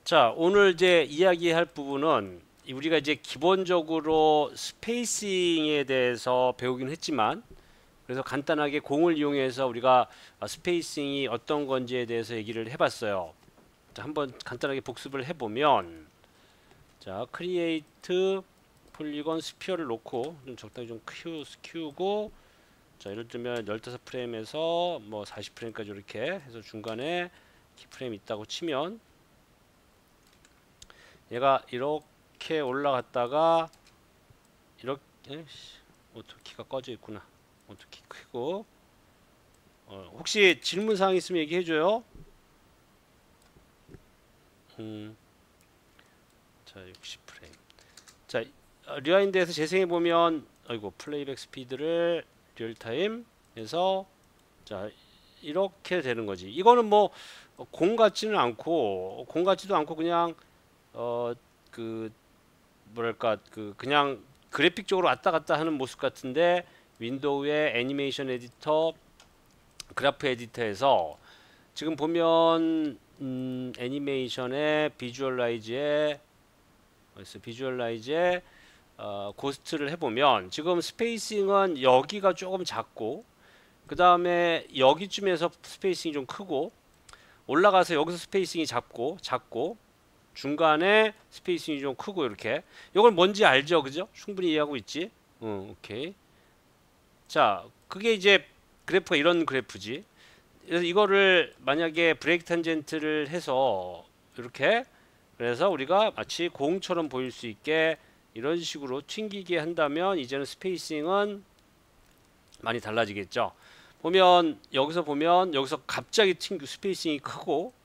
자, 오늘 이제 이야기할 부분은 우리가 이제 기본적으로 스페이싱에 대해서 배우긴 했지만, 그래서 간단하게 공을 이용해서 우리가 스페이싱이 어떤 건지에 대해서 얘기를 해봤어요. 자, 한번 간단하게 복습을 해보면, 자, 크리에이트 폴리건 스피어를 놓고 좀 적당히 좀 키우고, 자, 예를 들면 15프레임에서 뭐 40프레임까지 이렇게 해서 중간에 키프레임 있다고 치면, 얘가 이렇게 올라갔다가 이렇게 오토키가 꺼져 있구나. 오토키 켜고 혹시 질문사항 있으면 얘기해줘요. 자, 60프레임. 자, 리와인드에서 재생해보면 아이고 플레이백 스피드를 리얼타임 해서 자 이렇게 되는 거지. 이거는 뭐 공 같지는 않고 그냥 그 뭐랄까 그냥 그래픽적으로 왔다 갔다 하는 모습 같은데, 윈도우의 애니메이션 에디터, 그래프 에디터에서 지금 보면 애니메이션의 비주얼라이즈에 고스트를 해보면 지금 스페이싱은 여기가 조금 작고, 그 다음에 여기쯤에서 스페이싱이 좀 크고, 올라가서 여기서 스페이싱이 작고 중간에 스페이싱이 좀 크고, 이렇게. 이걸 뭔지 알죠? 그죠? 충분히 이해하고 있지? 오케이. 자, 그게 이제 그래프가 이런 그래프지. 그래서 이거를 만약에 브레이크 탄젠트를 해서 이렇게, 그래서 우리가 마치 공처럼 보일 수 있게 이런 식으로 튕기게 한다면 이제는 스페이싱은 많이 달라지겠죠. 여기서 갑자기 스페이싱이 크고,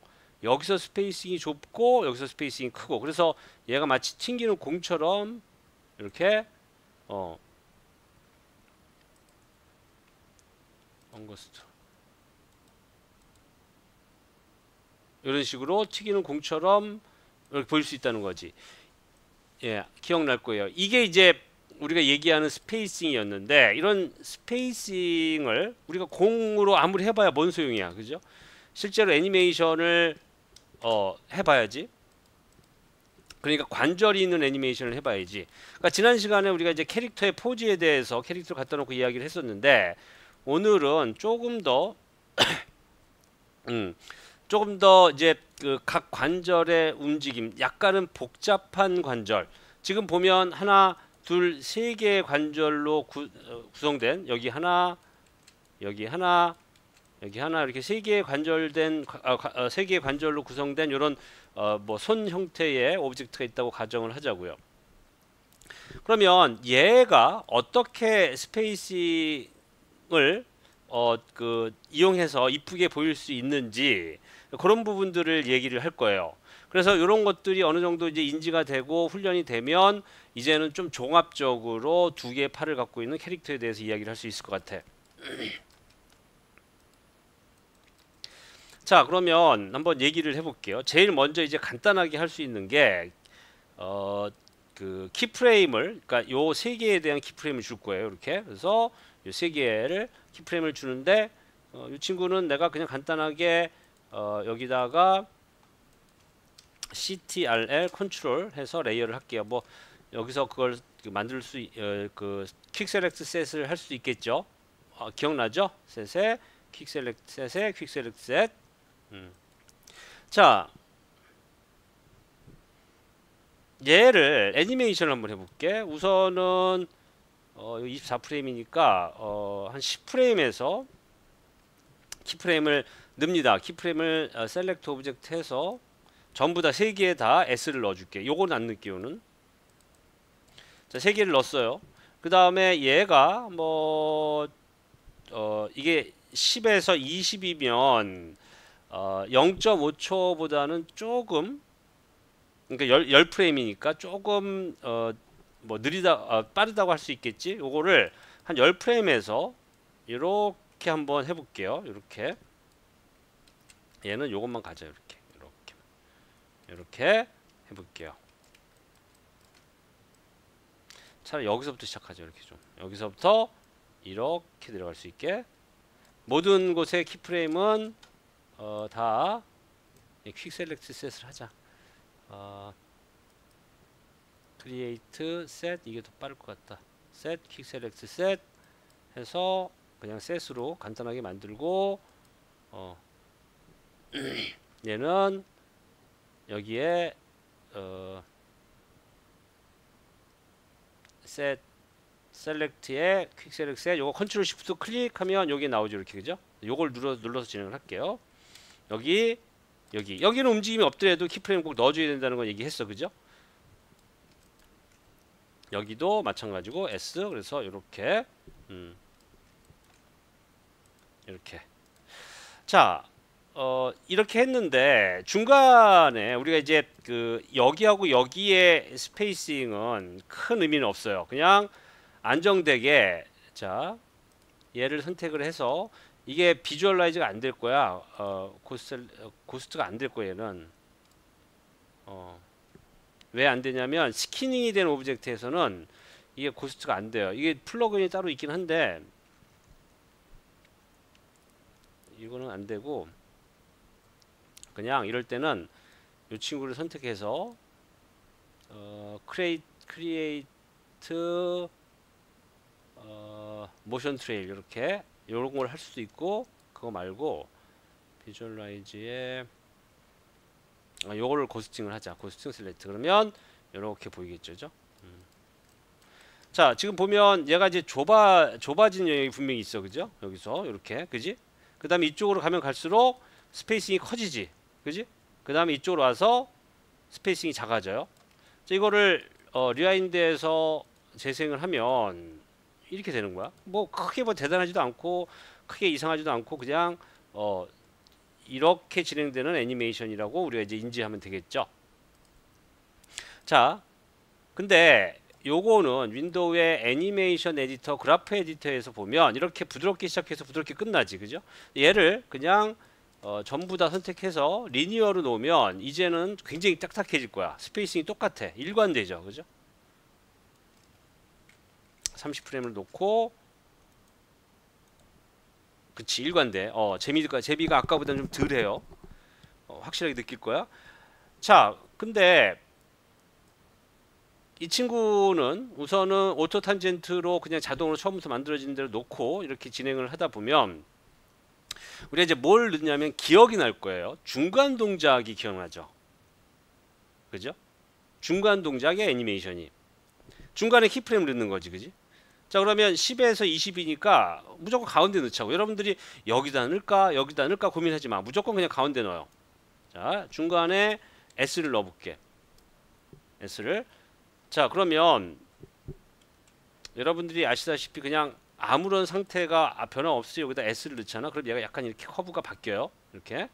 여기서 스페이싱이 좁고, 여기서 스페이싱이 크고, 그래서 얘가 마치 튕기는 공처럼 이렇게 엉거스트 이런 식으로 튀기는 공처럼 이렇게 보일 수 있다는 거지. 예, 기억날 거예요. 이게 이제 우리가 얘기하는 스페이싱이었는데, 이런 스페이싱을 우리가 공으로 아무리 해봐야 뭔 소용이야, 그죠? 실제로 애니메이션을 해봐야지. 그러니까 관절이 있는 애니메이션을 해봐야지. 그러니까 지난 시간에 우리가 이제 캐릭터의 포즈에 대해서 캐릭터를 갖다 놓고 이야기를 했었는데, 오늘은 조금 더 이제 그 각 관절의 움직임, 약간은 복잡한 관절. 지금 보면 하나, 둘, 세 개의 관절로 구성된, 여기 하나, 여기 하나, 여기 하나, 이렇게 세 개의 세 개의 관절로 구성된 이런 뭐 손 형태의 오브젝트가 있다고 가정을 하자고요. 그러면 얘가 어떻게 스페이싱을 이용해서 이쁘게 보일 수 있는지, 그런 부분들을 얘기를 할 거예요. 그래서 이런 것들이 어느 정도 이제 인지가 되고 훈련이 되면 이제는 좀 종합적으로 두 개의 팔을 갖고 있는 캐릭터에 대해서 이야기를 할 수 있을 것 같아. 자, 그러면 한번 얘기를 해볼게요. 제일 먼저 이제 간단하게 할 수 있는 게 그 키프레임을, 그러니까 요 세 개에 대한 키프레임을 줄 거예요. 이렇게. 그래서 요 세 개를 키프레임을 주는데, 이 친구는 내가 그냥 간단하게 여기다가 CTRL 컨트롤 해서 레이어를 할게요. 뭐 여기서 그걸 만들 퀵 셀렉트 셋을 할 수 있겠죠. 기억나죠? 셋에 퀵 셀렉트 셋. 자, 얘를 애니메이션을 한번 해볼게. 우선은 24프레임이니까 한 10프레임에서 키프레임을 넣습니다. 키프레임을 셀렉트 오브젝트 해서 전부 다 세 개에 다 S를 넣어줄게. 요거는 안 넣을게요는. 자, 세 개를 넣었어요. 그 다음에 얘가 이게 10에서 20이면 0.5초보다는 조금, 그러니까 10프레임이니까 조금 뭐 빠르다고 할 수 있겠지. 요거를 한 10프레임에서 이렇게 한번 해볼게요. 이렇게 얘는 요것만 가져. 이렇게 해볼게요. 차라리 여기서부터 시작하죠. 이렇게 좀 여기서부터 이렇게 내려갈 수 있게. 모든 곳의 키프레임은 다 퀵 셀렉트 셋을 하자. create set 이게 더 빠를 것 같다. set quick select set 해서 그냥 set으로 간단하게 만들고 얘는 여기에 set select에 quick select set 요거 컨트롤 시프트 클릭하면 여기 나오죠. 이렇게 그죠? 요걸 눌러서 진행을 할게요. 여기는 움직임이 없더라도 키프레임 꼭 넣어줘야 된다는 건 얘기했어. 그죠? 여기도 마찬가지고 S 그래서 요렇게 이렇게 자 이렇게 했는데 중간에 우리가 이제 그 여기하고 여기의 스페이싱은 큰 의미는 없어요. 그냥 안정되게 자 얘를 선택을 해서 이게 비주얼라이즈가 안 될 거야. 고스트가 안 될 거야. 얘는 왜 안 되냐면 스키닝이 된 오브젝트에서는 이게 고스트가 안 돼요. 이게 플러그인이 따로 있긴 한데 이거는 안 되고 그냥 이럴 때는 이 친구를 선택해서 create 모션 트레일 이렇게 요런 걸 할 수도 있고 그거 말고 비주얼라이즈에 요거를 고스팅을 하자. 고스팅 셀렉트 그러면 이렇게 보이겠죠. 자 지금 보면 얘가 이제 좁아진 영역이 분명히 있어. 그죠? 여기서 이렇게 그지? 그 다음에 이쪽으로 가면 갈수록 스페이싱이 커지지. 그지? 그 다음에 이쪽으로 와서 스페이싱이 작아져요. 자, 이거를 리와인드에서 재생을 하면 이렇게 되는 거야. 뭐 크게 뭐 대단하지도 않고 크게 이상하지도 않고 그냥 이렇게 진행되는 애니메이션이라고 우리가 이제 인지하면 되겠죠. 자, 근데 요거는 윈도우의 애니메이션 에디터, 그래프 에디터에서 보면 이렇게 부드럽게 시작해서 부드럽게 끝나지, 그죠? 얘를 그냥 전부 다 선택해서 리니어로 놓으면 이제는 굉장히 딱딱해질 거야. 스페이싱이 똑같아. 일관되죠, 그죠? 30프레임을 놓고 그치 일관돼. 제비가 아까보다는 좀 덜해요. 확실하게 느낄 거야. 자, 근데 이 친구는 우선은 오토 탄젠트로 그냥 자동으로 처음부터 만들어진 대로 놓고 이렇게 진행을 하다 보면 우리가 이제 뭘 넣냐면 기억이 날 거예요. 중간 동작이 기억나죠. 그죠? 중간 동작의 애니메이션이 중간에 키프레임을 넣는 거지, 그지? 자, 그러면 10에서 20이니까 무조건 가운데 넣자고. 여러분들이 여기다 넣을까 고민하지 마. 무조건 그냥 가운데 넣어요. 자, 중간에 S를 넣어볼게. S를. 자, 그러면 여러분들이 아시다시피 그냥 아무런 상태가 변화 없이 여기다 S를 넣잖아. 그럼 얘가 약간 이렇게 커브가 바뀌어요. 이렇게.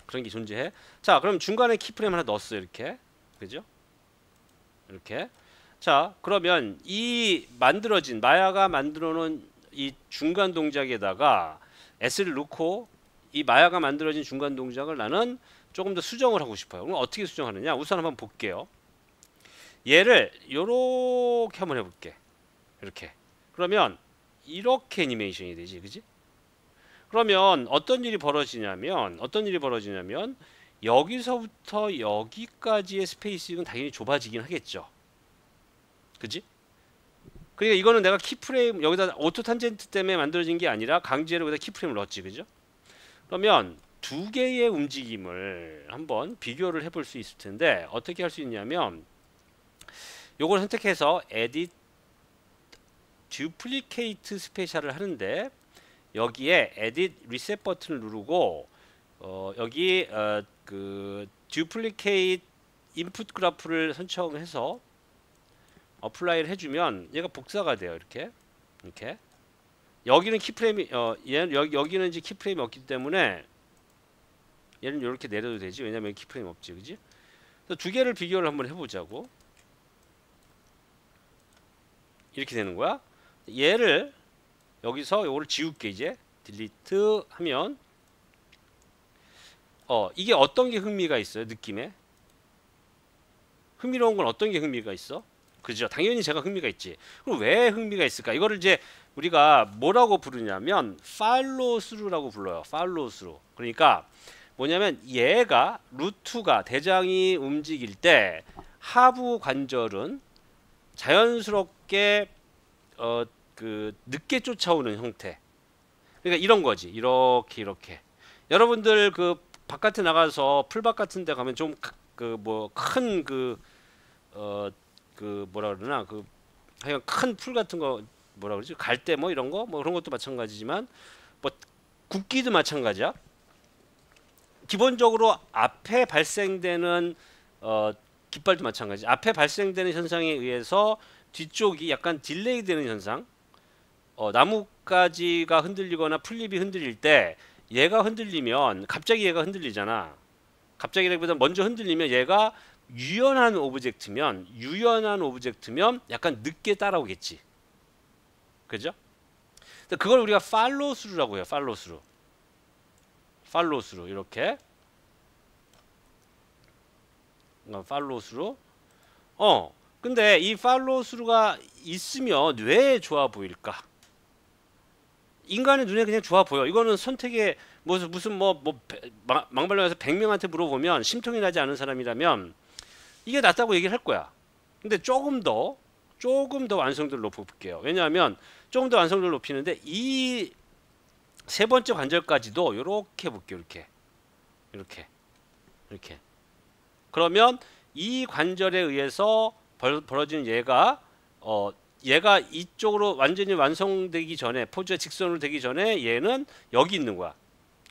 그런 게 존재해. 자, 그럼 중간에 키프레임 하나 넣었어요. 이렇게. 그죠? 이렇게. 자, 그러면 이 만들어진 마야가 만들어 놓은 이 중간 동작에다가 S를 넣고 이 마야가 만들어진 중간 동작을 나는 조금 더 수정을 하고 싶어요. 그럼 어떻게 수정하느냐? 우선 한번 볼게요. 얘를 요렇게 한번 해볼게. 이렇게. 그러면 이렇게 애니메이션이 되지, 그지? 그러면 어떤 일이 벌어지냐면 여기서부터 여기까지의 스페이싱은 당연히 좁아지긴 하겠죠. 그지? 그러니까 이거는 내가 키프레임 여기다 오토 탄젠트 때문에 만들어진 게 아니라 강제로 여기다 키프레임을 넣었지, 그죠? 그러면 두 개의 움직임을 한번 비교를 해볼 수 있을 텐데 어떻게 할 수 있냐면 요걸 선택해서 Edit Duplicate 스페셜을 하는데 여기에 Edit Reset 버튼을 누르고 여기 그 Duplicate 인풋 그래프를 선정해서 어플라이를 해주면 얘가 복사가 돼요. 이렇게 여기는 키프레임이 여기는 이제 키프레임이 없기 때문에 얘는 이렇게 내려도 되지. 왜냐면 키프레임 없지, 그지? 그래서 두 개를 비교를 한번 해보자고. 이렇게 되는 거야. 얘를 여기서 요거를 지울게. 이제 딜리트 하면 이게 어떤 게 흥미가 있어요? 느낌에 흥미로운 건 어떤 게 흥미가 있어? 그죠? 당연히 제가 흥미가 있지. 그럼 왜 흥미가 있을까? 이거를 이제 우리가 뭐라고 부르냐면 팔로우 스루라고 불러요. 팔로우 스루. 그러니까 뭐냐면 얘가 루트가 대장이 움직일 때 하부 관절은 자연스럽게 늦게 쫓아오는 형태. 그러니까 이런 거지. 이렇게. 여러분들 그 바깥에 나가서 풀밭 같은 데 가면 좀 그 뭐 큰 그 뭐라 그러나 그 하여간 큰 풀 같은 거 뭐라 그러지? 갈대 뭐 이런 거 뭐 그런 것도 마찬가지지만 뭐 국기도 마찬가지야. 기본적으로 앞에 발생되는 깃발도 마찬가지. 앞에 발생되는 현상에 의해서 뒤쪽이 약간 딜레이 되는 현상. 나뭇가지가 흔들리거나 풀잎이 흔들릴 때 얘가 흔들리면 갑자기 얘가 흔들리잖아. 갑자기라기보다 먼저 흔들리면 얘가 유연한 오브젝트면 약간 늦게 따라오겠지. 그죠? 그걸 우리가 팔로우 스루라고 해요. 팔로우 스루 이렇게 팔로우 스루. 근데 이 팔로우 스루가 있으면 왜 좋아 보일까? 인간의 눈에 그냥 좋아 보여. 이거는 선택에 무슨 망발령에서 100명한테 물어보면 심통이 나지 않은 사람이라면 이게 낫다고 얘기를 할 거야. 근데 조금 더 완성도를 높여볼게요. 왜냐하면 조금 더 완성도를 높이는데 이 세 번째 관절까지도 이렇게 볼게요. 이렇게. 그러면 이 관절에 의해서 벌어지는 얘가 이쪽으로 완전히 완성되기 전에 포즈가 직선으로 되기 전에 얘는 여기 있는 거야.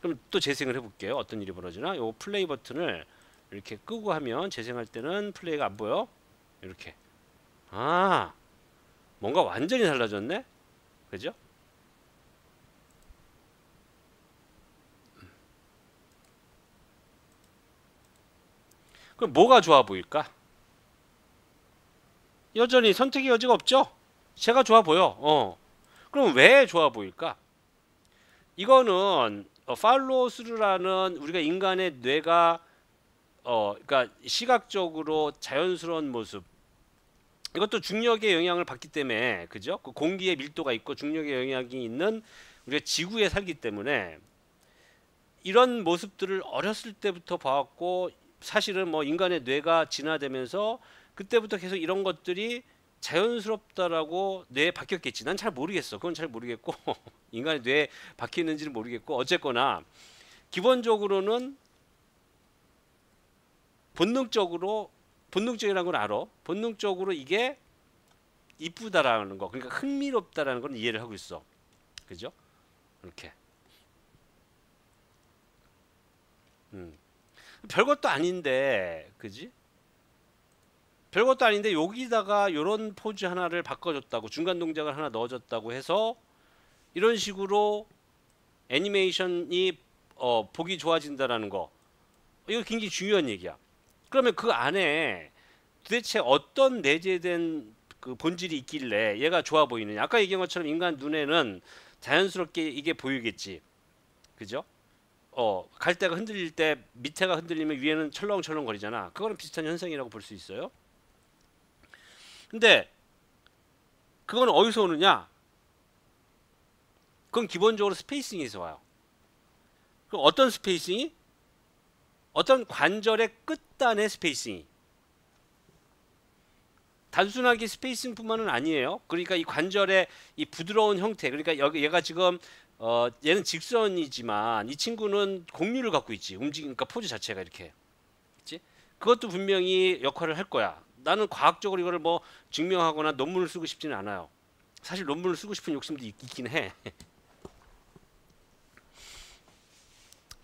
그럼 또 재생을 해볼게요. 어떤 일이 벌어지나? 요 플레이 버튼을 이렇게 끄고 하면 재생할 때는 플레이가 안 보여. 이렇게. 뭔가 완전히 달라졌네. 그죠? 그럼 뭐가 좋아 보일까? 여전히 선택의 여지가 없죠? 제가 좋아 보여. 그럼 왜 좋아 보일까? 이거는 팔로우 스루라는 우리가 인간의 뇌가 그러니까 시각적으로 자연스러운 모습, 이것도 중력의 영향을 받기 때문에, 그죠? 그 공기의 밀도가 있고 중력의 영향이 있는 우리가 지구에 살기 때문에 이런 모습들을 어렸을 때부터 봐왔고, 사실은 뭐 인간의 뇌가 진화되면서 그때부터 계속 이런 것들이 자연스럽다라고 뇌에 박혔겠지. 난 잘 모르겠어. 그건 잘 모르겠고 인간의 뇌에 박혔는지는 모르겠고, 어쨌거나 기본적으로는 본능적이라는 걸 알아. 본능적으로 이게 이쁘다라는 거, 그러니까 흥미롭다라는 걸 이해를 하고 있어. 그죠? 이렇게. 별것도 아닌데, 그지? 별것도 아닌데 여기다가 요런 포즈 하나를 바꿔줬다고, 중간 동작을 하나 넣어줬다고 해서 이런 식으로 애니메이션이 보기 좋아진다라는 거, 이거 굉장히 중요한 얘기야. 그러면 그 안에 도대체 어떤 내재된 그 본질이 있길래 얘가 좋아 보이느냐? 아까 얘기한 것처럼 인간 눈에는 자연스럽게 이게 보이겠지, 그죠? 갈대가 흔들릴 때 밑에가 흔들리면 위에는 철렁철렁 거리잖아. 그거랑 비슷한 현상이라고 볼 수 있어요. 근데 그건 어디서 오느냐? 그건 기본적으로 스페이싱에서 와요. 그럼 어떤 스페이싱이? 어떤 관절의 끝단의 스페이싱이. 단순하게 스페이싱뿐만은 아니에요. 그러니까 이 관절의 이 부드러운 형태, 그러니까 얘가 지금 얘는 직선이지만 이 친구는 곡률을 갖고 있지. 움직이니까 포즈 자체가 이렇게. 그치? 그것도 분명히 역할을 할 거야. 나는 과학적으로 이거를 뭐 증명하거나 논문을 쓰고 싶지는 않아요. 사실 논문을 쓰고 싶은 욕심도 있긴 해.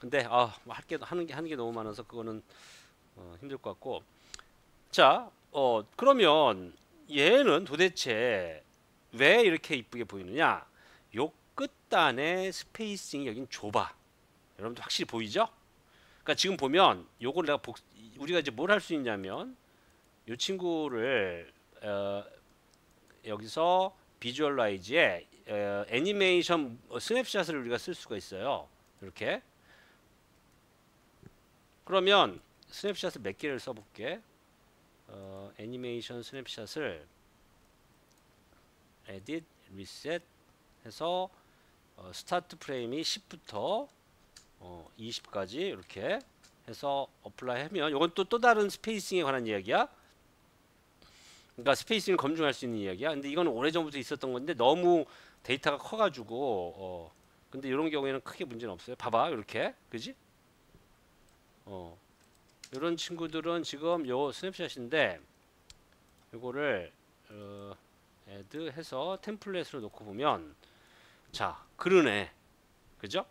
근데 하는 게 너무 많아서 그거는 힘들 것 같고. 자, 그러면 얘는 도대체 왜 이렇게 이쁘게 보이느냐? 요 끝단의 스페이싱이 여긴 좁아. 여러분들 확실히 보이죠? 그러니까 지금 보면 요걸 우리가 이제 뭘 할 수 있냐면 이 친구를 여기서 비주얼라이즈에 애니메이션 스냅샷을 우리가 쓸 수가 있어요. 이렇게. 그러면 스냅샷을 몇 개를 써볼게. 애니메이션 스냅샷을 에딧 리셋 해서 스타트 프레임이 10부터 20까지 이렇게 해서 어플라이 하면 이건 또 다른 스페이싱에 관한 이야기야. 그러니까 스페이싱을 검증할 수 있는 이야기야. 근데 이건 오래전부터 있었던 건데 너무 데이터가 커가지고 근데 이런 경우에는 크게 문제는 없어요. 봐봐 이렇게 그지? 이런 친구들은 지금 요 스냅샷인데 요거를 애드 해서 템플릿으로 놓고 보면 자 그러네 그죠?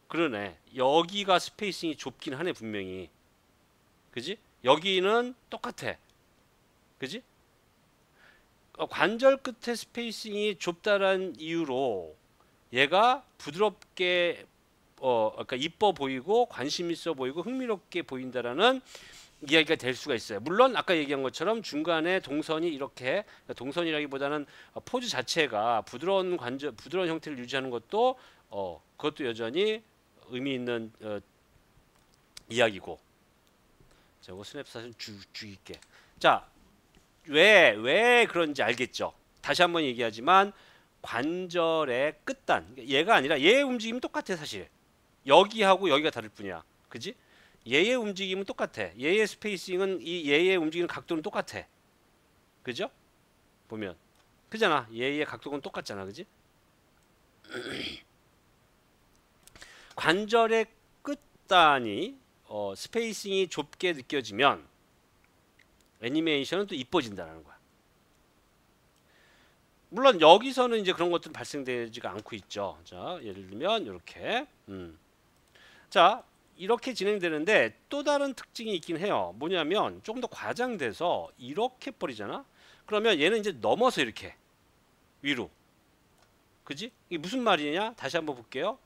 그러네 여기가 스페이싱이 좁긴 하네 분명히 그지? 여기는 똑같아 그지? 관절 끝에 스페이싱이 좁다란 이유로 얘가 부드럽게 그러니까 이뻐 보이고 관심 있어 보이고 흥미롭게 보인다라는 이야기가 될 수가 있어요. 물론 아까 얘기한 것처럼 중간에 동선이 이렇게 그러니까 동선이라기보다는 포즈 자체가 부드러운 부드러운 형태를 유지하는 것도 그것도 여전히 의미 있는 이야기고. 자, 이거 스냅샷은 주의깊게. 자, 왜 그런지 알겠죠? 다시 한번 얘기하지만 관절의 끝단 얘가 아니라 얘의 움직임이 똑같아 사실. 여기하고 여기가 다를 뿐이야. 그지? 얘의 움직임은 똑같아. 얘의 스페이싱은 얘의 움직이는 각도는 똑같아. 그죠? 보면 그잖아. 얘의 각도는 똑같잖아. 그지? 관절의 끝단이 스페이싱이 좁게 느껴지면 애니메이션은 또 이뻐진다는 거야. 물론 여기서는 이제 그런 것들은 발생되지가 않고 있죠. 자, 예를 들면 이렇게 자 이렇게 진행되는데 또 다른 특징이 있긴 해요. 뭐냐면 조금 더 과장돼서 이렇게 버리잖아. 그러면 얘는 이제 넘어서 이렇게 위로 그지? 이게 무슨 말이냐? 다시 한번 볼게요.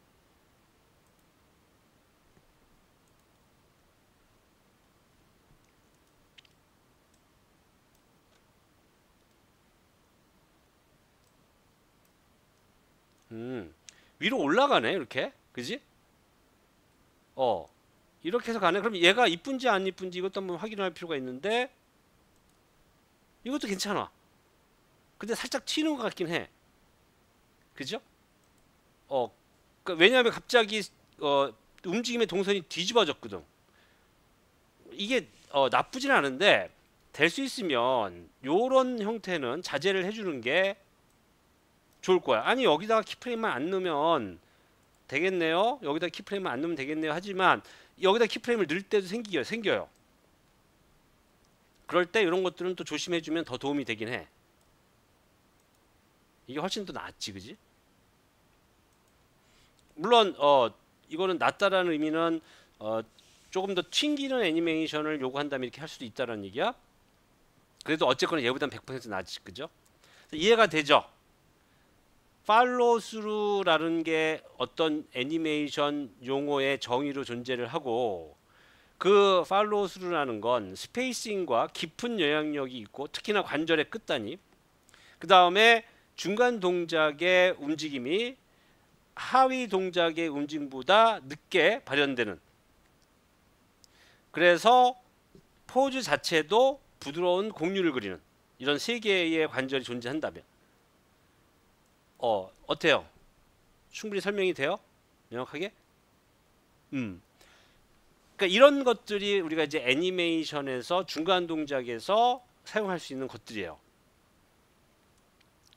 위로 올라가네 이렇게 그지? 이렇게 해서 가네. 그럼 얘가 이쁜지 안 이쁜지 이것도 한번 확인할 필요가 있는데 이것도 괜찮아. 근데 살짝 튀는 것 같긴 해. 그죠? 그러니까 왜냐하면 갑자기 움직임의 동선이 뒤집어졌거든. 이게 나쁘진 않은데 될 수 있으면 요런 형태는 자제를 해주는 게 좋을 거야. 아니 여기다가 키프레임만 안 넣으면 되겠네요. 여기다 키프레임만 안 넣으면 되겠네요. 하지만 여기다 키프레임을 넣을 때도 생겨요. 그럴 때 이런 것들은 또 조심해주면 더 도움이 되긴 해. 이게 훨씬 더 낫지, 그지? 물론 이거는 낫다라는 의미는 조금 더 튕기는 애니메이션을 요구한다면 이렇게 할 수도 있다는 얘기야. 그래도 어쨌거나 얘보단 100% 낫지, 그죠? 이해가 되죠? 팔로우 스루라는 게 어떤 애니메이션 용어의 정의로 존재를 하고 그 팔로우 스루라는 건 스페이싱과 깊은 영향력이 있고 특히나 관절의 끝단위 그 다음에 중간 동작의 움직임이 하위 동작의 움직임보다 늦게 발현되는 그래서 포즈 자체도 부드러운 곡률을 그리는 이런 세 개의 관절이 존재한다면 어때요? 충분히 설명이 돼요? 명확하게? 그러니까 이런 것들이 우리가 이제 애니메이션에서 중간 동작에서 사용할 수 있는 것들이에요.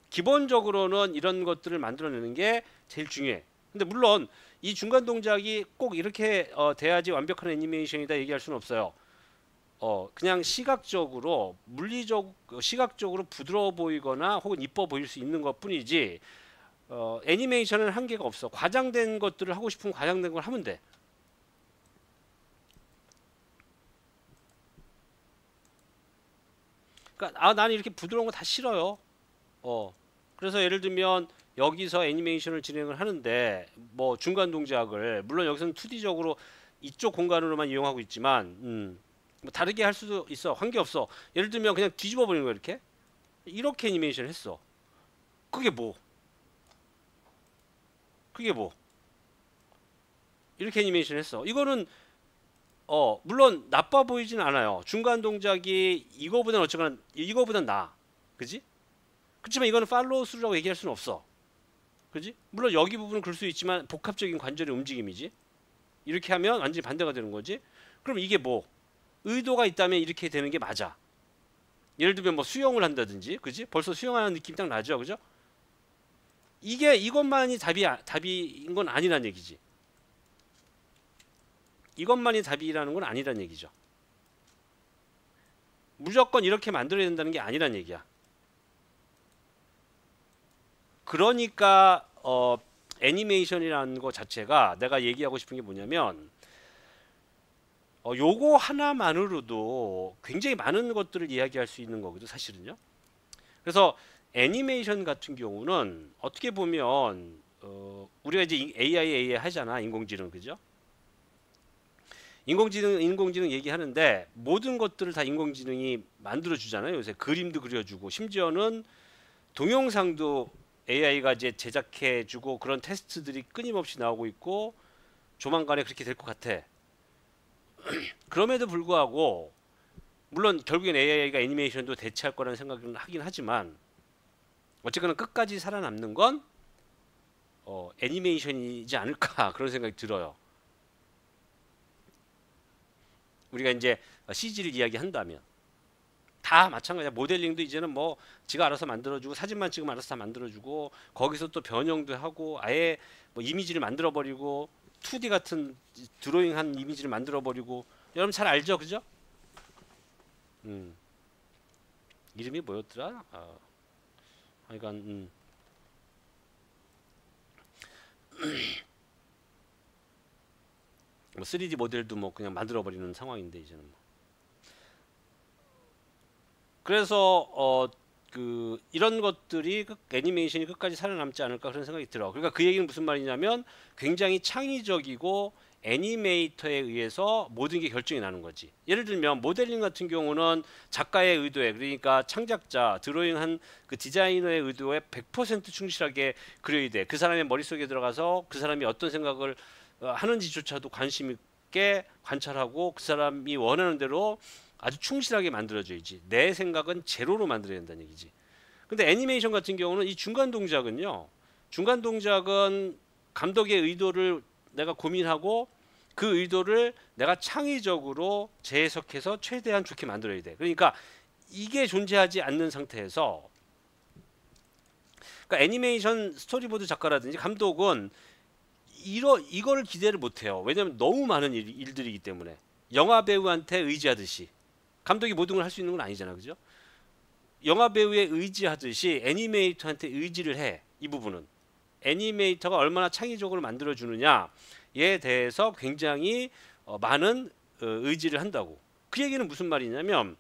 기본적으로는 이런 것들을 만들어내는 게 제일 중요해. 근데 물론 이 중간 동작이 꼭 이렇게 돼야지 완벽한 애니메이션이다 얘기할 수는 없어요. 그냥 시각적으로 시각적으로 부드러워 보이거나 혹은 이뻐 보일 수 있는 것뿐이지 애니메이션은 한계가 없어. 과장된 것들을 하고 싶으면 과장된 걸 하면 돼. 그러니까 나는 이렇게 부드러운 거 다 싫어요. 그래서 예를 들면 여기서 애니메이션을 진행을 하는데 뭐 중간 동작을 물론 여기서는 2D적으로 이쪽 공간으로만 이용하고 있지만 뭐 다르게 할 수도 있어. 관계없어. 예를 들면 그냥 뒤집어 버리는 거야 이렇게 애니메이션을 했어. 그게 뭐 이렇게 애니메이션을 했어. 이거는 물론 나빠 보이진 않아요. 중간 동작이 이거보다는 어쨌거나 이거보단 나아. 그지? 그렇지만 이거는 팔로우 스루라고 얘기할 수는 없어. 그지? 물론 여기 부분은 그럴 수 있지만 복합적인 관절의 움직임이지. 이렇게 하면 완전히 반대가 되는 거지. 그럼 이게 뭐 의도가 있다면 이렇게 되는 게 맞아. 예를 들면 뭐 수영을 한다든지, 그지? 벌써 수영하는 느낌 딱 나죠, 그죠? 이게 이것만이 답이인 건 아니란 얘기지. 이것만이 답이라는 건 아니란 얘기죠. 무조건 이렇게 만들어야 된다는 게 아니란 얘기야. 그러니까 애니메이션이라는 거 자체가 내가 얘기하고 싶은 게 뭐냐면 요거 하나만으로도 굉장히 많은 것들을 이야기할 수 있는 거거든 사실은요. 그래서 애니메이션 같은 경우는 어떻게 보면 우리가 이제 AI 하잖아. 인공지능, 그죠? 인공지능 얘기하는데 모든 것들을 다 인공지능이 만들어 주잖아요. 요새 그림도 그려주고 심지어는 동영상도 AI가 이제 제작해 주고 그런 테스트들이 끊임없이 나오고 있고 조만간에 그렇게 될 것 같아. 그럼에도 불구하고 물론 결국엔 AI가 애니메이션도 대체할 거라는 생각은 하긴 하지만 어쨌거나 끝까지 살아남는 건 애니메이션이지 않을까 그런 생각이 들어요. 우리가 이제 CG를 이야기한다면 다 마찬가지야. 모델링도 이제는 뭐 지가 알아서 만들어주고 사진만 찍으면 알아서 다 만들어주고 거기서 또 변형도 하고 아예 뭐 이미지를 만들어버리고 2D 같은 드로잉한 이미지를 만들어버리고 여러분 잘 알죠, 그죠? 이름이 뭐였더라? 하여간 뭐 3D 모델도 뭐 그냥 만들어버리는 상황인데 이제는 뭐. 그래서 이런 것들이 애니메이션이 끝까지 살아남지 않을까 그런 생각이 들어. 그러니까 그 얘기는 무슨 말이냐면 굉장히 창의적이고 애니메이터에 의해서 모든 게 결정이 나는 거지. 예를 들면 모델링 같은 경우는 작가의 의도에 그러니까 창작자 드로잉한 그 디자이너의 의도에 100% 충실하게 그려야 돼. 그 사람의 머릿속에 들어가서 그 사람이 어떤 생각을 하는지조차도 관심 있게 관찰하고 그 사람이 원하는 대로 아주 충실하게 만들어줘야지. 내 생각은 제로로 만들어야 된다는 얘기지. 근데 애니메이션 같은 경우는 이 중간 동작은 감독의 의도를 내가 고민하고 그 의도를 내가 창의적으로 재해석해서 최대한 좋게 만들어야 돼. 그러니까 이게 존재하지 않는 상태에서 그러니까 애니메이션 스토리보드 작가라든지 감독은 이거를 기대를 못해요. 왜냐하면 너무 많은 일들이기 때문에 영화 배우한테 의지하듯이 감독이 모든 걸 할 수 있는 건 아니잖아, 그죠? 영화 배우에 의지하듯이 애니메이터한테 의지를 해. 이 부분은 애니메이터가 얼마나 창의적으로 만들어 주느냐에 대해서 굉장히 많은 의지를 한다고. 그 얘기는 무슨 말이냐면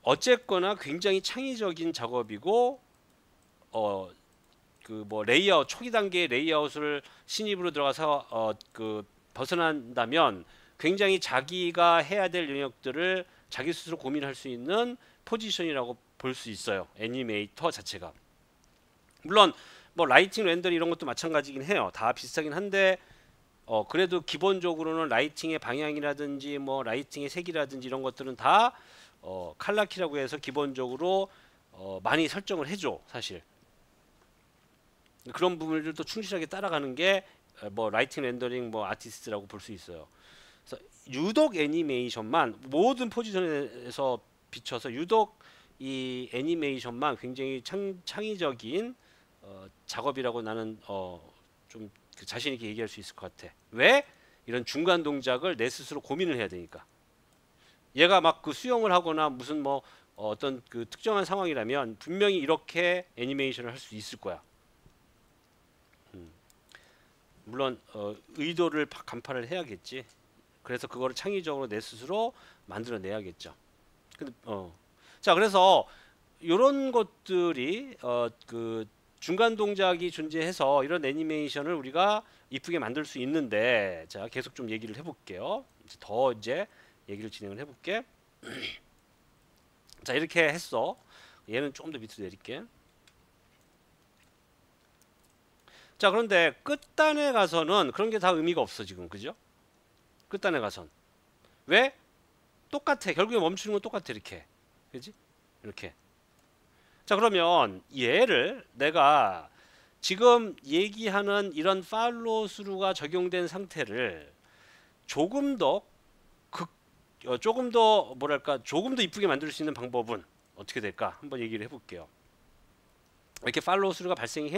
어쨌거나 굉장히 창의적인 작업이고 그 뭐 레이아웃 초기 단계의 레이아웃을 신입으로 들어가서 벗어난다면 굉장히 자기가 해야 될 영역들을 자기 스스로 고민할 수 있는 포지션이라고 볼 수 있어요. 애니메이터 자체가. 물론 뭐 라이팅 렌더링 이런 것도 마찬가지긴 해요. 다 비슷하긴 한데 그래도 기본적으로는 라이팅의 방향이라든지 뭐 라이팅의 색이라든지 이런 것들은 다 칼라키라고 해서 기본적으로 많이 설정을 해줘 사실. 그런 부분들도 충실하게 따라가는 게 뭐 라이팅 렌더링 뭐 아티스트라고 볼 수 있어요. 그래서 유독 애니메이션만 모든 포지션에서 비춰서 유독 이 애니메이션만 굉장히 창의적인 작업이라고 나는 좀 자신 있게 얘기할 수 있을 것 같아. 왜? 이런 중간 동작을 내 스스로 고민을 해야 되니까. 얘가 막 그 수영을 하거나 무슨 뭐 어떤 그 특정한 상황이라면 분명히 이렇게 애니메이션을 할 수 있을 거야. 물론 의도를 간파를 해야겠지. 그래서 그거를 창의적으로 내 스스로 만들어내야겠죠. 근데 자 그래서 이런 것들이 그 중간 동작이 존재해서 이런 애니메이션을 우리가 이쁘게 만들 수 있는데 자 계속 좀 얘기를 해볼게요. 이제 얘기를 진행을 해볼게. 자 이렇게 했어. 얘는 조금 더 밑으로 내릴게. 자 그런데 끝단에 가서는 그런 게 다 의미가 없어 지금, 그죠? 끝단에 가선 왜? 똑같아. 결국에 멈추는 건 똑같아. 이렇게, 그지? 이렇게. 자 그러면 얘를 내가 지금 얘기하는 이런 팔로우 스루가 적용된 상태를 조금 더 조금 더 뭐랄까 조금 더 이쁘게 만들 수 있는 방법은 어떻게 될까 한번 얘기를 해볼게요. 이렇게 팔로우 스루가 발생이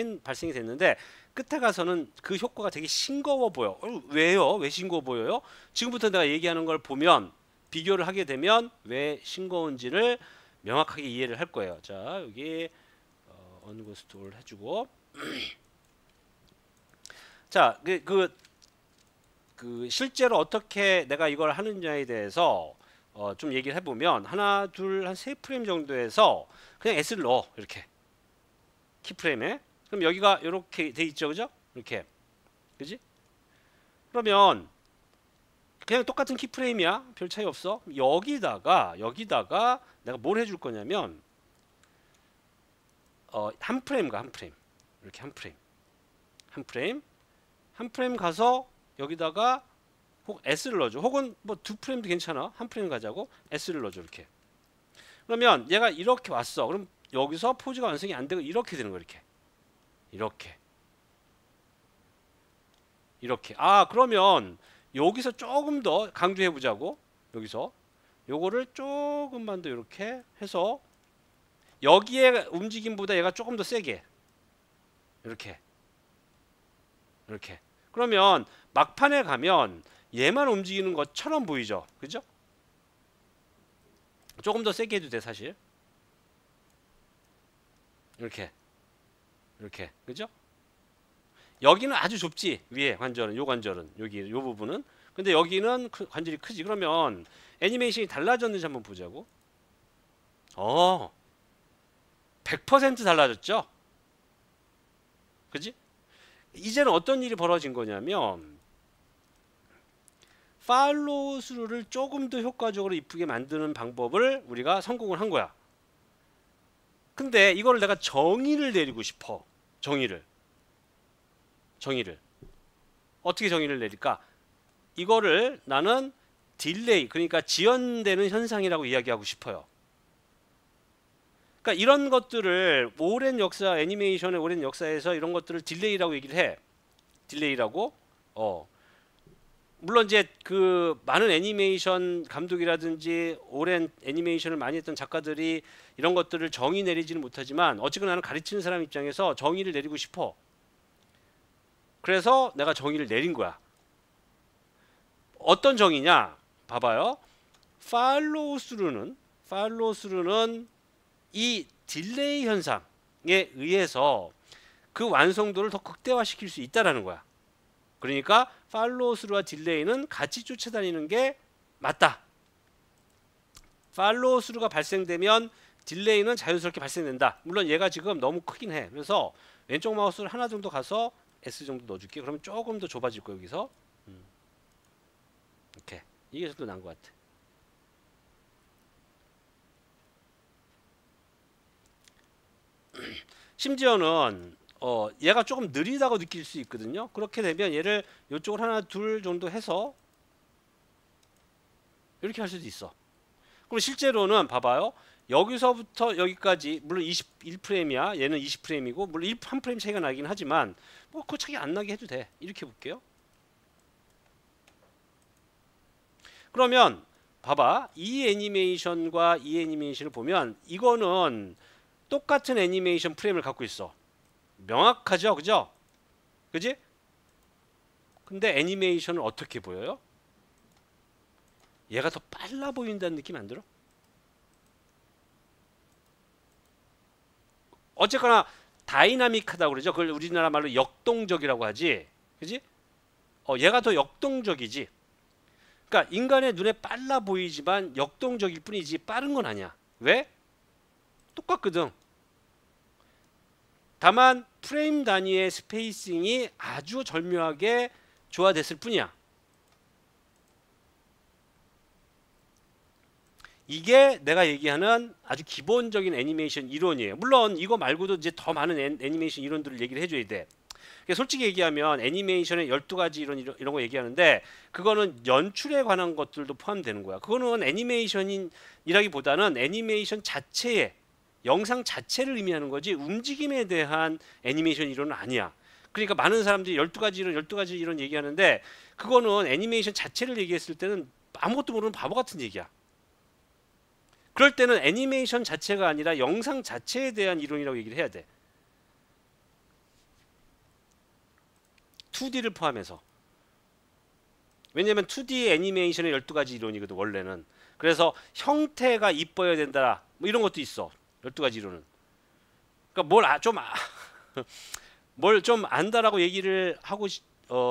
됐는데 끝에 가서는 그 효과가 되게 싱거워 보여. 왜요? 왜 싱거워 보여요? 지금부터 내가 얘기하는 걸 보면 비교를 하게 되면 왜 싱거운지를 명확하게 이해를 할 거예요. 자, 여기 언고스톨 해주고 자, 실제로 어떻게 내가 이걸 하느냐에 대해서 좀 얘기를 해보면 하나, 둘, 한 세 프레임 정도에서 그냥 S를 넣어. 이렇게 키프레임에. 그럼 여기가 이렇게 돼 있죠, 그죠? 이렇게, 그지? 그러면 그냥 똑같은 키프레임이야. 별 차이 없어. 여기다가 내가 뭘 해줄 거냐면 한 프레임과 한 프레임, 이렇게 한 프레임 가서 여기다가 혹 S를 넣어줘. 혹은 뭐 두 프레임도 괜찮아. 한 프레임 가자고 S를 넣어줘. 이렇게. 그러면 얘가 이렇게 왔어. 그럼 여기서 포즈가 완성이 안 되고 이렇게 되는 거야. 이렇게. 아, 그러면 여기서 조금 더 강조해 보자고. 여기서 요거를 조금만 더 이렇게 해서 여기에 움직임보다 얘가 조금 더 세게 이렇게. 그러면 막판에 가면 얘만 움직이는 것처럼 보이죠, 그죠? 조금 더 세게 해도 돼 사실. 이렇게, 그죠? 여기는 아주 좁지. 위에 관절은, 요 관절은, 여기 요 부분은. 근데 여기는 관절이 크지. 그러면 애니메이션이 달라졌는지 한번 보자고. 100% 달라졌죠? 그지? 이제는 어떤 일이 벌어진 거냐면 팔로우 스루를 조금 더 효과적으로 이쁘게 만드는 방법을 우리가 성공을 한 거야. 근데 이거를 내가 정의를 내리고 싶어. 정의를. 어떻게 정의를 내릴까? 이거를 나는 딜레이, 그러니까 지연되는 현상이라고 이야기하고 싶어요. 그러니까 이런 것들을 오랜 역사, 애니메이션의 오랜 역사에서 이런 것들을 딜레이라고 얘기를 해. 딜레이라고. 물론 이제 그 많은 애니메이션 감독이라든지 오랜 애니메이션을 많이 했던 작가들이 이런 것들을 정의 내리지는 못하지만 어쨌거나 나는 가르치는 사람 입장에서 정의를 내리고 싶어. 그래서 내가 정의를 내린 거야. 어떤 정의냐? 봐봐요. 팔로우 스루는 이 딜레이 현상에 의해서 그 완성도를 더 극대화시킬 수 있다라는 거야. 그러니까 팔로우 스루와 딜레이는 같이 쫓아다니는 게 맞다. 팔로우 스루가 발생되면 딜레이는 자연스럽게 발생된다. 물론 얘가 지금 너무 크긴 해. 그래서 왼쪽 마우스를 하나 정도 가서 S 정도 넣어줄게. 그러면 조금 더 좁아질 거야 여기서. 이렇게 이게 좀 더 나은 것 같아. 심지어는 얘가 조금 느리다고 느낄 수 있거든요. 그렇게 되면 얘를 이쪽을 하나 둘 정도 해서 이렇게 할 수도 있어. 그럼 실제로는 봐봐요. 여기서부터 여기까지 물론 21프레임이야. 얘는 20프레임이고 물론 1프레임 차이가 나긴 하지만 뭐 그 차이 안 나게 해도 돼. 이렇게 볼게요. 그러면 봐봐. 이 애니메이션과 이 애니메이션을 보면 이거는 똑같은 애니메이션 프레임을 갖고 있어. 명확하죠? 그죠? 그지? 근데 애니메이션은 어떻게 보여요? 얘가 더 빨라 보인다는 느낌 안 들어? 어쨌거나 다이나믹하다고 그러죠. 그걸 우리나라 말로 역동적이라고 하지. 그지? 얘가 더 역동적이지. 그러니까 인간의 눈에 빨라 보이지만 역동적일 뿐이지 빠른 건 아니야. 왜? 똑같거든. 다만 프레임 단위의 스페이싱이 아주 절묘하게 조화됐을 뿐이야. 이게 내가 얘기하는 아주 기본적인 애니메이션 이론이에요. 물론 이거 말고도 이제 더 많은 애니메이션 이론들을 얘기를 해줘야 돼. 솔직히 얘기하면 애니메이션의 12가지 이런 거 얘기하는데 그거는 연출에 관한 것들도 포함되는 거야. 그거는 애니메이션이라기보다는 애니메이션 자체에 영상 자체를 의미하는 거지 움직임에 대한 애니메이션 이론은 아니야. 그러니까 많은 사람들이 12가지 이론, 12가지 이론 얘기하는데 그거는 애니메이션 자체를 얘기했을 때는 아무것도 모르는 바보 같은 얘기야. 그럴 때는 애니메이션 자체가 아니라 영상 자체에 대한 이론이라고 얘기를 해야 돼. 2D를 포함해서. 왜냐면 2D 애니메이션의 12가지 이론이거든 원래는. 그래서 형태가 이뻐야 된다 뭐 이런 것도 있어. 12가지 이론은. 그러니까 뭘 좀 안다라고 얘기를 하고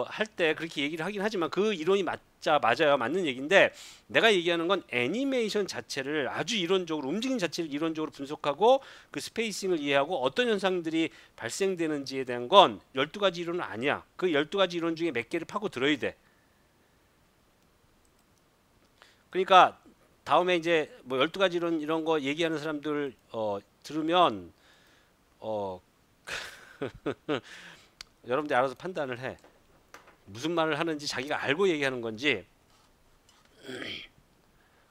할 때 그렇게 얘기를 하긴 하지만 그 이론이 맞아요. 맞는 얘기인데 내가 얘기하는 건 애니메이션 자체를 아주 이론적으로 움직임 자체를 이론적으로 분석하고 그 스페이싱을 이해하고 어떤 현상들이 발생되는지에 대한 건 12가지 이론은 아니야. 그 12가지 이론 중에 몇 개를 파고 들어야 돼. 그러니까 다음에 이제 뭐 12가지 이론 이런 거 얘기하는 사람들 들으면 여러분들이 알아서 판단을 해. 무슨 말을 하는지 자기가 알고 얘기하는 건지.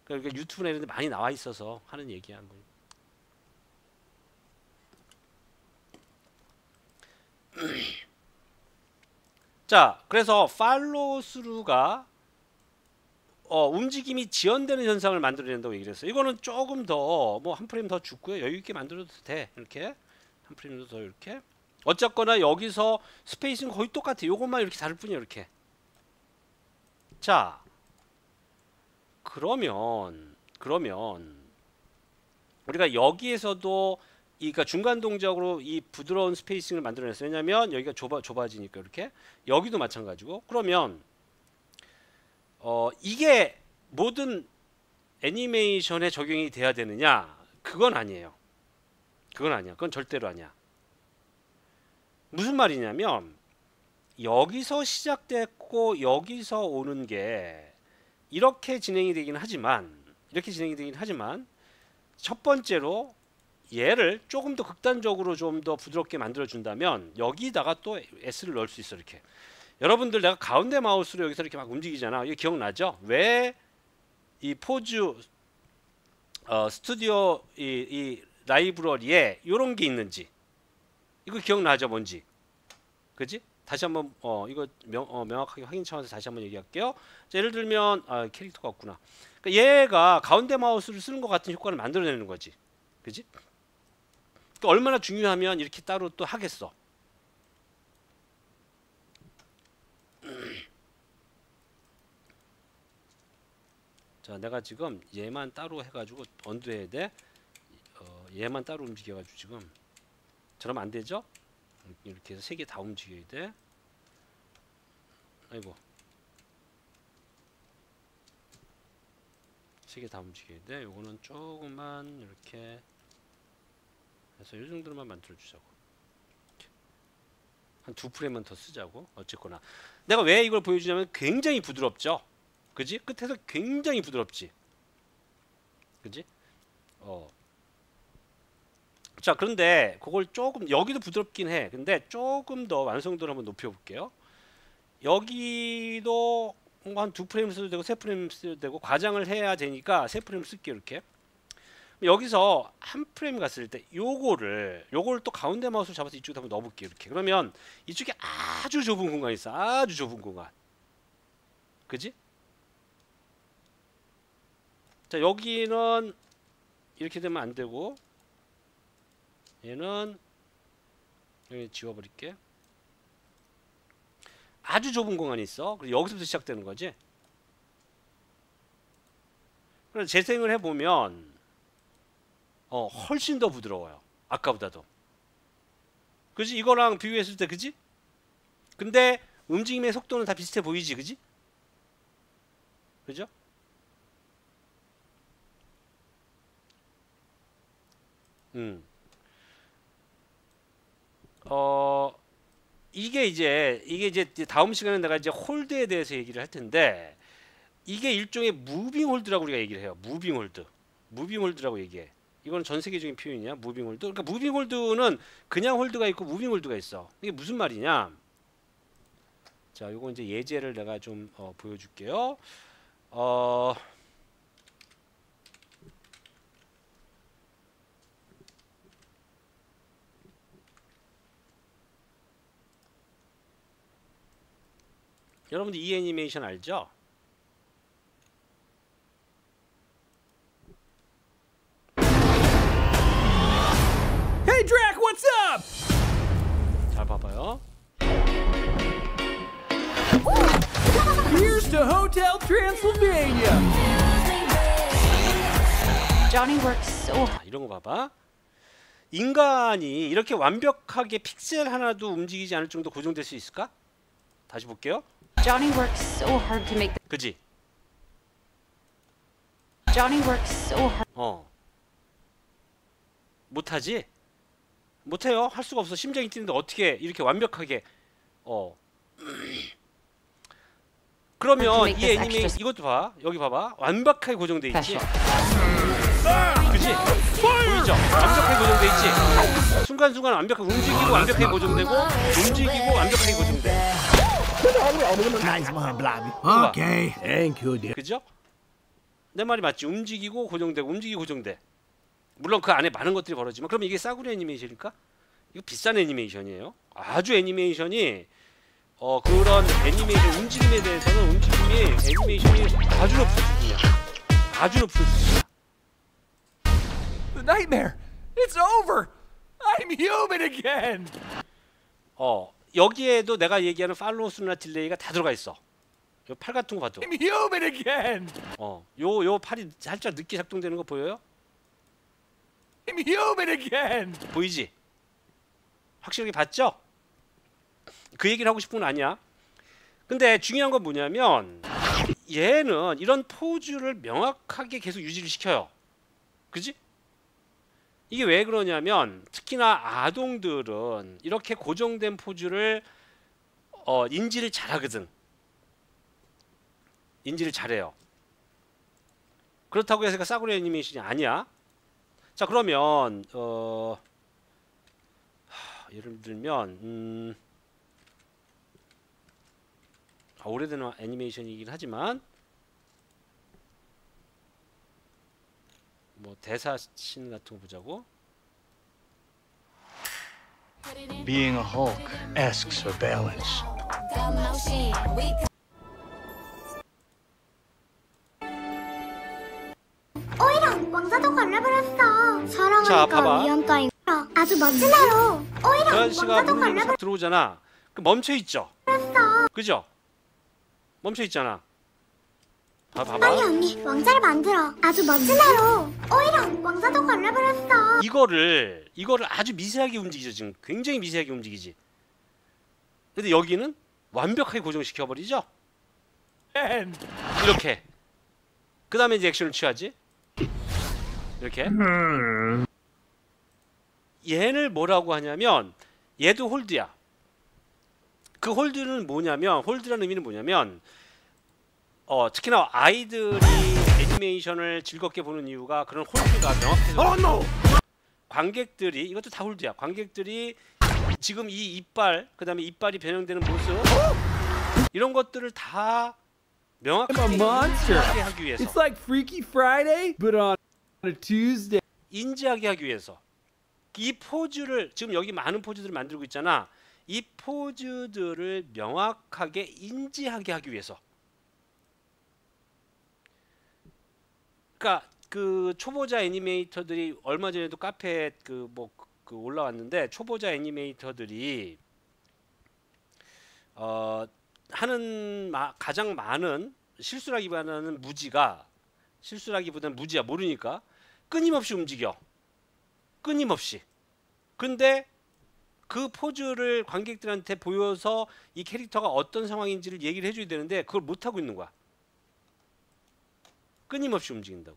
그러니까 유튜브나 이런 데 많이 나와 있어서 하는 얘기야. 자, 그래서 팔로우 스루가 움직임이 지연되는 현상을 만들어낸다고 얘기를 했어요. 이거는 조금 더 뭐 한 프레임 더 줍고요. 여유 있게 만들어도 돼. 이렇게 한 프레임 더 이렇게. 어쨌거나 여기서 스페이스는 거의 똑같아. 요것만 이렇게 다를 뿐이야. 이렇게. 자, 그러면 우리가 여기에서도 그러니까 중간 동작으로 이 부드러운 스페이싱을 만들어냈어요. 왜냐면 여기가 좁아지니까 이렇게. 여기도 마찬가지고. 그러면 이게 모든 애니메이션에 적용이 돼야 되느냐? 그건 아니에요. 그건 아니야. 그건 절대로 아니야. 무슨 말이냐면 여기서 시작됐고 여기서 오는 게 이렇게 진행이 되긴 하지만 첫 번째로 얘를 조금 더 극단적으로 좀 더 부드럽게 만들어 준다면 여기다가 또 S를 넣을 수 있어. 이렇게. 여러분들 내가 가운데 마우스로 여기서 이렇게 막 움직이잖아. 이거 기억나죠? 왜 이 포즈 스튜디오 이 라이브러리에 이런 게 있는지 이거 기억나죠? 뭔지. 그지? 다시 한번 이거 명확하게 확인 차원에서 다시 한번 얘기할게요. 자, 예를 들면 캐릭터가 없구나. 그러니까 얘가 가운데 마우스를 쓰는 것 같은 효과를 만들어내는 거지. 그지? 그러니까 얼마나 중요하면 이렇게 따로 또 하겠어. 자, 내가 지금 얘만 따로 해가지고 언두해야 돼. 얘만 따로 움직여가지고 지금 저러면 안 되죠? 이렇게 해서 세 개 다 움직여야 돼. 아이고, 세 개 다 움직여야 돼. 요거는 조금만 이렇게 해서 이 정도로만 만들어 주자고. 한 두 프레임만 더 쓰자고. 어쨌거나 내가 왜 이걸 보여주냐면 굉장히 부드럽죠. 그지? 끝에서 굉장히 부드럽지. 그지? 자, 그런데 그걸 조금 여기도 부드럽긴 해. 근데 조금 더 완성도를 한번 높여 볼게요. 여기도 한 두 프레임 써도 되고 세 프레임 써도 되고 과장을 해야 되니까 세 프레임 쓸게요. 이렇게. 여기서 한 프레임 갔을 때 요거를 또 가운데 마우스를 잡아서 이쪽에 한번 넣어볼게요. 이렇게. 그러면 이쪽에 아주 좁은 공간이 있어. 아주 좁은 공간. 그지? 자, 여기는 이렇게 되면 안 되고 얘는 여기 지워버릴게. 아주 좁은 공간이 있어. 그리고 여기서부터 시작되는 거지. 그래서 재생을 해보면 훨씬 더 부드러워요. 아까보다도. 그지? 이거랑 비교했을 때 그지? 근데 움직임의 속도는 다 비슷해 보이지, 그지? 그죠? 이게 이제 다음 시간에 내가 이제 홀드에 대해서 얘기를 할 텐데 이게 일종의 무빙 홀드라고 우리가 얘기를 해요. 무빙 홀드라고 얘기해. 이거는 전 세계적인 표현이야. 무빙 홀드. 그러니까 무빙 홀드는 그냥 홀드가 있고 무빙 홀드가 있어. 이게 무슨 말이냐? 자, 요거 이제 예제를 내가 좀 보여줄게요. 여러분들 이 애니메이션 알죠? Hey Drac, what's up? 잘 봐봐요. Here's to Hotel Transylvania. Johnny works so hard. 이런 거 봐봐. 인간이 이렇게 완벽하게 픽셀 하나도 움직이지 않을 정도 고정될 수 있을까? 다시 볼게요. Johnny works so hard to make. 그지? Johnny works so hard. 못하지? 못해요. 할 수가 없어. 심장이 뛰는데 어떻게 이렇게 완벽하게 그러면 이 애니메이션 이것도 봐. 여기 봐봐. 완벽하게 고정돼 있지? 그지? 보이죠? 완벽하게 고정돼 있지? 순간순간 완벽하게 움직이고 완벽하게 고정되고 움직이고 완벽하게 고정돼. Nice one, Blobby. Okay, thank you, dear. 그죠? 내 말이 맞지? 움직이고 고정되고 움직이고 고정돼. 물론 그 안에 많은 것들이 벌어지지만 그럼 이게 싸구려 애니메이션일까? 이거 비싼 애니메이션이에요. 아주 애니메이션이 그런 애니메이션 움직임에 대해서는 애니메이션이 아주 높은 수준이야. 아주 높은 수준이야. The nightmare. It's over. I'm human again. 여기에도 내가 얘기하는 팔로우 스루나 딜레이가 다 들어가 있어. 요 팔 같은 거 봐도. I'm human again. 요 팔이 살짝 늦게 작동되는 거 보여요? I'm human again. 보이지? 확실하게 봤죠? 그 얘기를 하고 싶은 건 아니야. 근데 중요한 건 뭐냐면 얘는 이런 포즈를 명확하게 계속 유지를 시켜요. 그지? 이게 왜 그러냐면 특히나 아동들은 이렇게 고정된 포즈를 인지를 잘하거든. 인지를 잘해요. 그렇다고 해서 싸구려 애니메이션이 아니야. 자 그러면 예를 들면 오래된 애니메이션이긴 하지만 뭐 대사씬 같은 거 보자고. Being a Hulk asks for balance. 오이랑 왕자도 갈라버렸어. 자, 사랑하니까 봐봐. 위험 따윈 아주 멋진 하루. 그 오이랑 아저씨가 왕자도 문으로 싹 들어오잖아. 그 멈춰 있죠. 갈라버렸어. 그죠? 멈춰 있잖아. 봐봐. 빨리 언니 왕자를 만들어. 아주 멋진 하루. 오이랑 왕자도 갈라버렸어. 이거를 아주 미세하게 움직이죠. 지금 굉장히 미세하게 움직이지. 근데 여기는 완벽하게 고정시켜 버리죠. 이렇게. 그 다음에 이제 액션을 취하지. 이렇게. 얘를 뭐라고 하냐면 얘도 홀드야. 그 홀드는 뭐냐면 홀드라는 의미는 뭐냐면 특히나 아이들이 애니메이션을 즐겁게 보는 이유가 그런 홀드가 명확해서 관객들이 이것도 다 홀드야. 관객들이 지금 이 이빨 그다음에 이빨이 변형되는 모습 이런 것들을 다 명확하게 I'm a monster. 인지하게 하기 위해서 It's like Freaky Friday, but on a Tuesday. 인지하게 하기 위해서 이 포즈를 지금 여기 많은 포즈들을 만들고 있잖아. 이 포즈들을 명확하게 인지하게 하기 위해서. 그러니까 그 초보자 애니메이터들이 얼마 전에도 카페에 그 올라왔는데 초보자 애니메이터들이 하는 가장 많은 실수라기보다는 무지야 모르니까 끊임없이 움직여. 끊임없이. 근데 그 포즈를 관객들한테 보여서 이 캐릭터가 어떤 상황인지를 얘기를 해줘야 되는데 그걸 못하고 있는 거야. 끊임없이 움직인다고.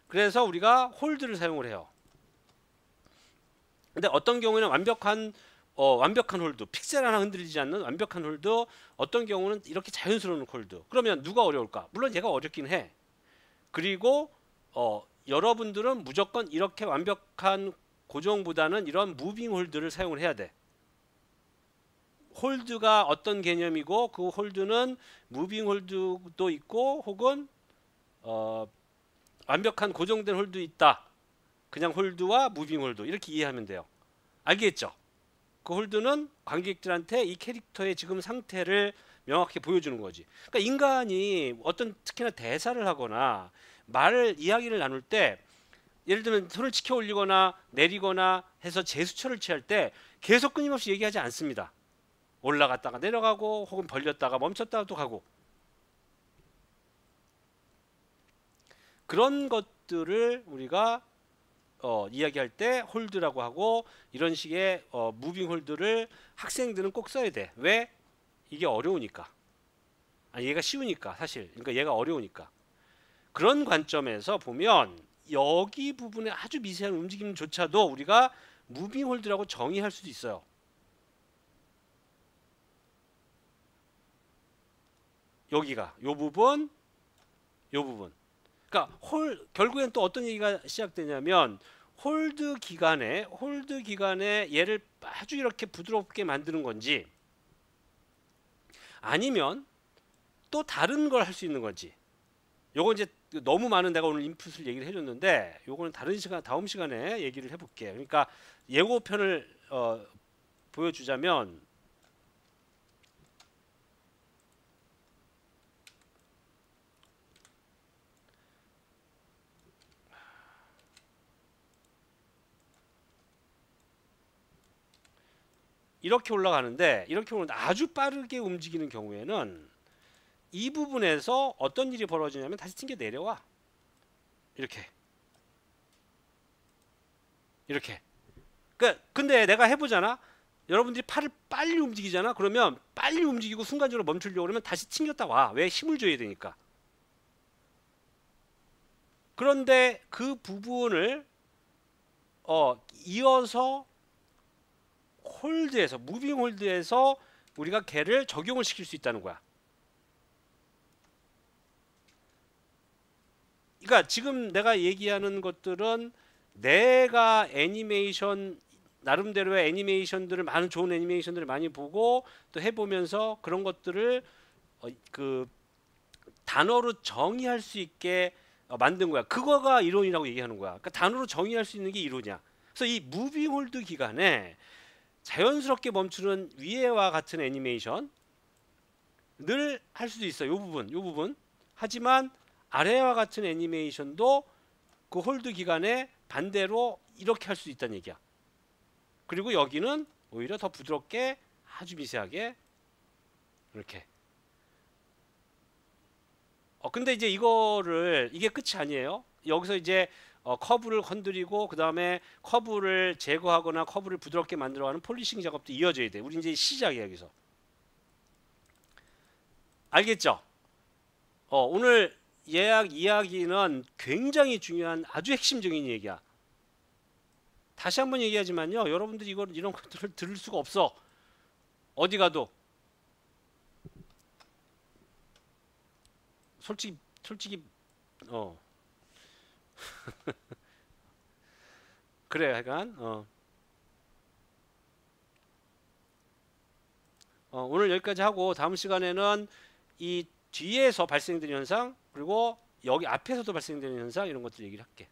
그래서 우리가 홀드를 사용을 해요. 근데 어떤 경우에는 완벽한 홀드, 픽셀 하나 흔들리지 않는 완벽한 홀드, 어떤 경우는 이렇게 자연스러운 홀드. 그러면 누가 어려울까? 물론 얘가 어렵긴 해. 그리고 여러분들은 무조건 이렇게 완벽한 고정보다는 이런 무빙 홀드를 사용을 해야 돼. 홀드가 어떤 개념이고 그 홀드는 무빙 홀드도 있고 혹은 완벽한 고정된 홀드 있다. 그냥 홀드와 무빙 홀드 이렇게 이해하면 돼요. 알겠죠? 그 홀드는 관객들한테 이 캐릭터의 지금 상태를 명확히 보여주는 거지. 그러니까 인간이 어떤 특히나 대사를 하거나 이야기를 나눌 때 예를 들면 손을 치켜 올리거나 내리거나 해서 제스처를 취할 때 계속 끊임없이 얘기하지 않습니다. 올라갔다가 내려가고 혹은 벌렸다가 멈췄다가도 가고. 그런 것들을 우리가 이야기할 때 홀드라고 하고, 이런 식의 무빙 홀드를 학생들은 꼭 써야 돼. 왜? 이게 어려우니까. 얘가 쉬우니까 사실. 그러니까 얘가 어려우니까. 그런 관점에서 보면 여기 부분에 아주 미세한 움직임조차도 우리가 무빙 홀드라고 정의할 수도 있어요. 여기가 요 부분, 요 부분. 그러니까 결국엔 또 어떤 얘기가 시작되냐면 홀드 기간에 얘를 아주 이렇게 부드럽게 만드는 건지, 아니면 또 다른 걸 할 수 있는 건지. 요거 이제 너무 많은 내가 오늘 인풋을 얘기를 해줬는데 요거는 다음 시간에 얘기를 해볼게. 그러니까 예고편을 보여주자면, 이렇게 올라가는데, 이렇게 오는데 아주 빠르게 움직이는 경우에는 이 부분에서 어떤 일이 벌어지냐면 다시 튕겨 내려와. 이렇게. 그러니까 근데 내가 해보잖아. 여러분들이 팔을 빨리 움직이잖아. 그러면 빨리 움직이고 순간적으로 멈추려고 그러면 다시 튕겼다 와. 왜? 힘을 줘야 되니까. 그런데 그 부분을 이어서 홀드에서, 무빙 홀드에서 우리가 걔를 적용을 시킬 수 있다는 거야. 그러니까 지금 내가 얘기하는 것들은 내가 나름대로의 애니메이션들을, 많은 좋은 애니메이션들을 많이 보고 또 해보면서 그런 것들을 그 단어로 정의할 수 있게 만든 거야. 그거가 이론이라고 얘기하는 거야. 그러니까 단어로 정의할 수 있는 게 이론이야. 그래서 이 무빙 홀드 기간에 자연스럽게 멈추는 위에와 같은 애니메이션 늘 할 수도 있어. 요 부분. 하지만 아래와 같은 애니메이션도 그 홀드 기간에 반대로 이렇게 할 수 있다는 얘기야. 그리고 여기는 오히려 더 부드럽게 아주 미세하게 이렇게. 근데 이제 이게 끝이 아니에요. 여기서 이제 커브를 건드리고 그 다음에 커브를 제거하거나 커브를 부드럽게 만들어가는 폴리싱 작업도 이어져야 돼. 우리 이제 시작이야 여기서. 알겠죠? 오늘 예약 이야기는 굉장히 중요한 아주 핵심적인 얘기야. 다시 한번 얘기하지만요, 여러분들이 이런 것들을 들을 수가 없어. 어디 가도. 솔직히 그래, 하여간 오늘 여기까지 하고 다음 시간에는 이 뒤에서 발생되는 현상, 그리고 여기 앞에서도 발생되는 현상, 이런 것들 얘기를 할게.